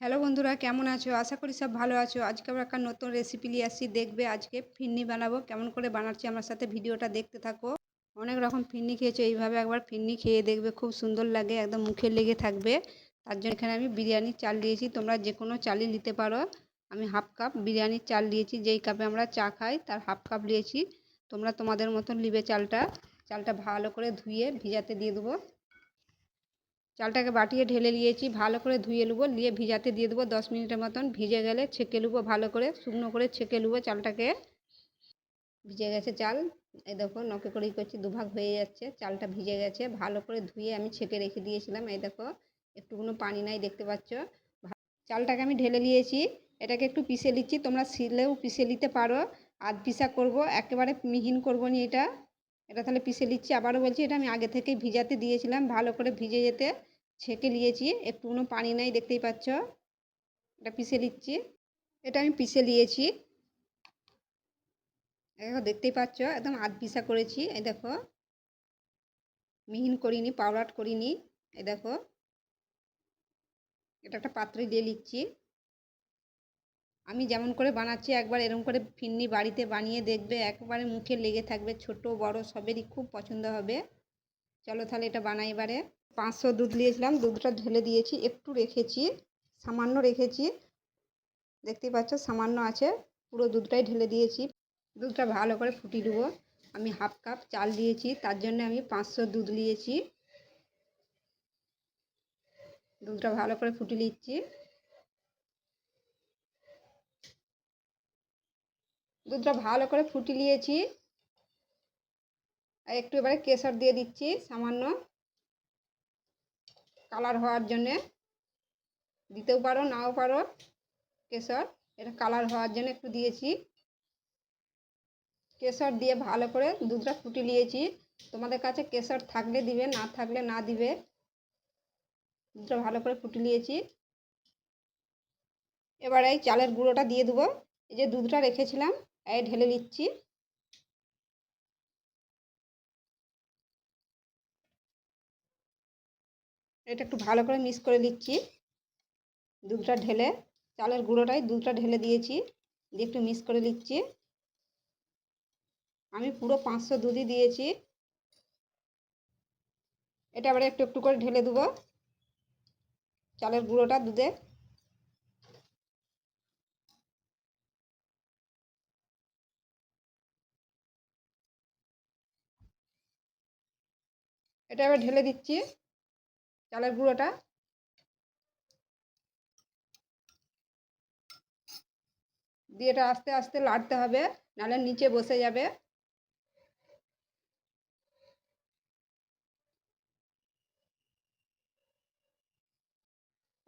Hello বন্ধুরা, কেমন আছো? আশা করি সব ভালো আছো। আজকে আবার একটা নতুন রেসিপি নিয়ে আসছি। দেখবে আজকে ফিরনি বানাবো। কেমন করে বানাচ্ছি আমার সাথে ভিডিওটা দেখতে থাকো। অনেক রকম ফিরনি খেয়েছো, এইভাবে একবার ফিরনি খেয়ে দেখবে, খুব সুন্দর লাগে, একদম মুখে লেগে থাকবে। তার জন্য এখানে আমি বিরিয়ানির চাল দিয়েছি, তোমরা যে কোনো চালই নিতে পারো। আমি হাফ কাপ বিরিয়ানির চাল দিয়েছি, যেই কাপে আমরা চা খাই তার হাফ কাপ দিয়েছি। তোমরা তোমাদের মতন নিবে চালটা। চালটা ভালো করে ধুয়ে ভিজাতে দিয়ে দেবো। চালটাকে বাটিয়ে ঢেলে নিয়েছি, ভালো করে ধুয়ে নেবো, নিয়ে ভিজাতে দিয়ে দেবো 10 মিনিটের মতন। ভিজে গেলে ছেঁকে নেবো, ভালো করে শুকনো করে ছেঁকে নেবো চালটাকে। ভিজে গেছে চাল, এই দেখো নকে করেই করছি, দুভাগ হয়ে যাচ্ছে। চালটা ভিজে গেছে, ভালো করে ধুয়ে আমি ছেঁকে রেখে দিয়েছিলাম। এই দেখো একটুকুনো পানি নাই, দেখতে পাচ্ছ। চালটাকে আমি ঢেলে নিয়েছি, এটাকে একটু পিষে নিচ্ছি। তোমরা শিলেও পিষে নিতে পারো। আধ পিষা করবো, একেবারে মিহিন করবো নি এটা। এটা তাহলে পিষে নিচ্ছি। আবারও বলছি, এটা আমি আগে থেকেই ভিজাতে দিয়েছিলাম, ভালো করে ভিজে যেতে ছেঁকে নিয়েছি। একটুকুনো পানি নাই, দেখতেই পাচ্ছ। এটা পিষে নিচ্ছি। এটা আমি পিষে নিয়েছি, দেখো দেখতেই পাচ্ছ, একদম আধ পিষা করেছি। এই দেখো, মিহিন করিনি, পাউডার করিনি। এই দেখো, এটা একটা পাত্রে দিয়ে নিচ্ছি। আমি যেমন করে বানাচ্ছি একবার এরকম করে ফিরনি বাড়িতে বানিয়ে দেখবে, একবারে মুখে লেগে থাকবে। ছোট বড় সবেরই খুব পছন্দ হবে। চলো তাহলে এটা বানাই এবারে। 500 দুধ নিয়েছিলাম, দুধটা ঢেলে দিয়েছি, একটু রেখেছি, সামান্য রেখেছি। দেখতেই পাচ্ছ সামান্য আছে, পুরো দুধটাই ঢেলে দিয়েছি। দুধটা ভালো করে ফুটিয়ে দেবো। আমি হাফ কাপ চাল দিয়েছি, তার জন্য আমি 500 দুধ নিয়েছি। দুধটা ভালো করে ফুটিয়ে নিচ্ছি। দুধটা ভালো করে ফুটিয়ে নিয়েছি। আর একটু এবারে কেশর দিয়ে দিচ্ছি সামান্য, কালার হওয়ার জন্যে। দিতেও পারো নাও পারো কেশর, এটা কালার হওয়ার জন্য একটু দিয়েছি। কেশর দিয়ে ভালো করে দুধটা ফুটিয়ে নিয়েছি। তোমাদের কাছে কেশর থাকলে দিবে, না থাকলে না দিবে। দুধটা ভালো করে ফুটিয়ে নিয়েছি। এবার এই চালের গুঁড়োটা দিয়ে দেবো। এই যে দুধটা রেখেছিলাম, এই ঢেলে নিচ্ছি। এটা একটু ভালো করে মিক্স করে নিচ্ছি। দুধটা ঢেলে, চালের গুঁড়োটাই দুধটা ঢেলে দিয়েছি, দিয়ে একটু মিক্স করে নিচ্ছি। আমি পুরো 500 দুধই দিয়েছি। এটা আবার একটু একটু করে ঢেলে দেবো চালের গুঁড়োটা দুধে। এটা এবার ঢেলে দিচ্ছি চালের গুঁড়োটা। দিয়ে এটা আস্তে আস্তে লাড়তে হবে, নাহলে নিচে বসে যাবে।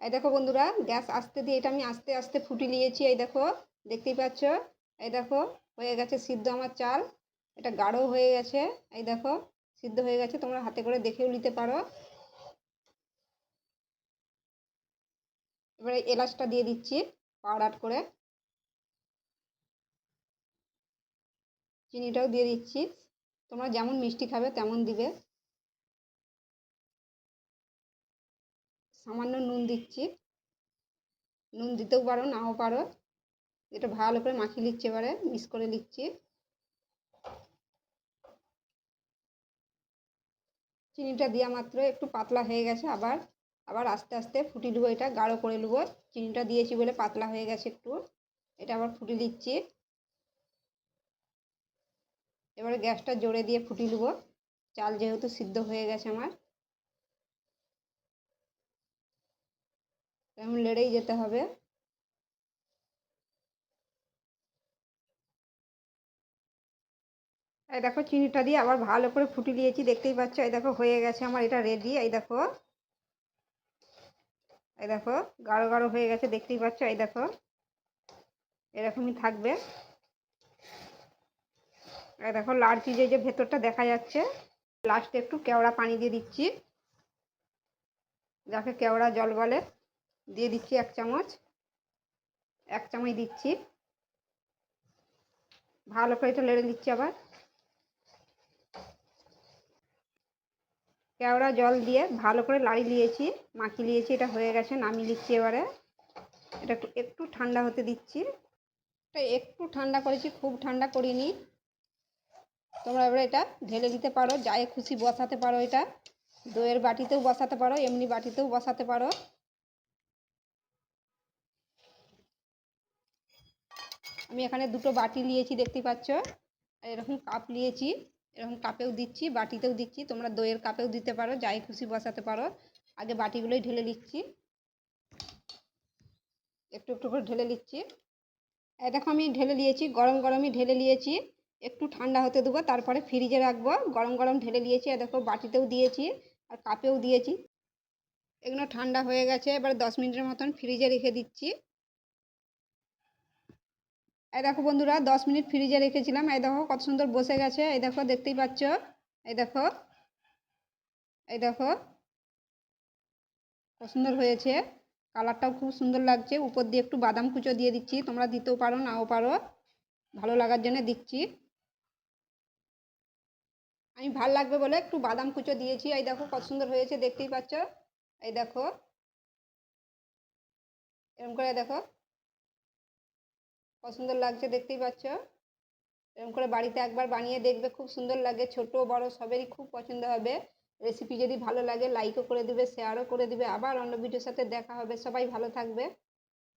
এই দেখো বন্ধুরা, গ্যাস আস্তে দিয়ে এটা আমি আস্তে আস্তে ফুটিয়ে নিয়েছি। এই দেখো, দেখতেই পাচ্ছ। এই দেখো, হয়ে গেছে সিদ্ধ আমার চাল। এটা গাঢ় হয়ে গেছে। এই দেখো, সিদ্ধ হয়ে গেছে, তোমরা হাতে করে দেখেও নিতে পারো। এবারে এলাচটা দিয়ে দিচ্ছি পাউডার করে। চিনিটাও দিয়ে দিচ্ছি, তোমরা যেমন মিষ্টি খাবে তেমন দিবে। সামান্য নুন দিচ্ছি, নুন দিতেও পারো নাও পারো। এটা ভালো করে মাখিয়ে নিচ্ছি, এবারে মিক্স করে নিচ্ছি। চিনিটা দেওয়া মাত্র একটু পাতলা হয়ে গেছে, আবার আবার আস্তে আস্তে ফুটিয়ে নেবো, এটা গাঢ় করে নেবো। চিনিটা দিয়েছি বলে পাতলা হয়ে গেছে একটু। এটা আবার ফুটিয়ে দিচ্ছি। এবারে গ্যাসটা জোরে দিয়ে ফুটিয়ে নেবো, চাল যেহেতু সিদ্ধ হয়ে গেছে আমার। এমন লেড়েই যেতে হবে। এই দেখো, চিনিটা দিয়ে আবার ভালো করে ফুটিয়ে নিয়েছি, দেখতেই পাচ্ছ। এই দেখো হয়ে গেছে আমার, এটা রেডি। এই দেখো, এই দেখো গাঢ় গাঢ় হয়ে গেছে, দেখতেই পাচ্ছ। এই দেখো, এরকমই থাকবে। এই দেখো লাড়ছি, যে যে ভেতরটা দেখা যাচ্ছে। লাস্টে একটু কেওড়া পানি দিয়ে দিচ্ছি, যাকে কেওড়া জল বলে। দিয়ে দিচ্ছি 1 চামচ, 1 চামচ দিচ্ছি। ভালো করে এটা নেড়ে দিচ্ছি আবার। কেওড়া জল দিয়ে ভালো করে লাড়ি দিয়েছি, মাখিয়ে নিয়েছি। এটা হয়ে গেছে, নামিয়ে নিচ্ছি এবারে। এটা একটু ঠান্ডা হতে দিচ্ছি। এটা একটু ঠান্ডা করেছি, খুব ঠান্ডা করিনি। তোমরা এবার এটা ঢেলে দিতে পারো, যাই খুশি বসাতে পারো। এটা দইয়ের বাটিতেও বসাতে পারো, এমনি বাটিতেও বসাতে পারো। আমি এখানে দুটো বাটি নিয়েছি দেখতে পাচ্ছ, আর এরকম কাপ নিয়েছি, এরকম কাপেও দিচ্ছি, বাটিতেও দিচ্ছি। তোমরা দইয়ের কাপেও দিতে পারো, যাই খুশি বসাতে পারো। আগে বাটিগুলোই ঢেলে নিচ্ছি, একটু একটু করে ঢেলে নিচ্ছি। এই দেখো আমি ঢেলে নিয়েছি, গরম গরমই ঢেলে নিয়েছি। একটু ঠান্ডা হতে দেবো, তারপরে ফ্রিজে রাখবো। গরম গরম ঢেলে নিয়েছি, এই দেখো বাটিতেও দিয়েছি আর কাপেও দিয়েছি। এগুলো ঠান্ডা হয়ে গেছে, এবার 10 মিনিটের মতন ফ্রিজে রেখে দিচ্ছি। এই দেখো বন্ধুরা, 10 মিনিট ফ্রিজে রেখেছিলাম। এই দেখো কত সুন্দর বসে গেছে, এই দেখো দেখতেই পাচ্ছ। এই দেখো, এই দেখো কত সুন্দর হয়েছে, কালারটাও খুব সুন্দর লাগছে। উপর দিয়ে একটু বাদাম কুচো দিয়ে দিচ্ছি, তোমরা দিতেও পারো নাও পারো, ভালো লাগার জন্য দিচ্ছি। আমি ভাল লাগবে বলে একটু বাদাম কুচো দিয়েছি। এই দেখো কত সুন্দর হয়েছে, দেখতেই পাচ্ছ। এই দেখো এরকম করে দেখো কত সুন্দর লাগছে, দেখতেই পাচ্ছ। এরকম করে বাড়িতে একবার বানিয়ে দেখবে, খুব সুন্দর লাগে। ছোট বড় সবেরই খুব পছন্দ হবে। রেসিপি যদি ভালো লাগে লাইকও করে দিবে, শেয়ারও করে দিবে। আবার অন্য ভিডিওর সাথে দেখা হবে। সবাই ভালো থাকবে।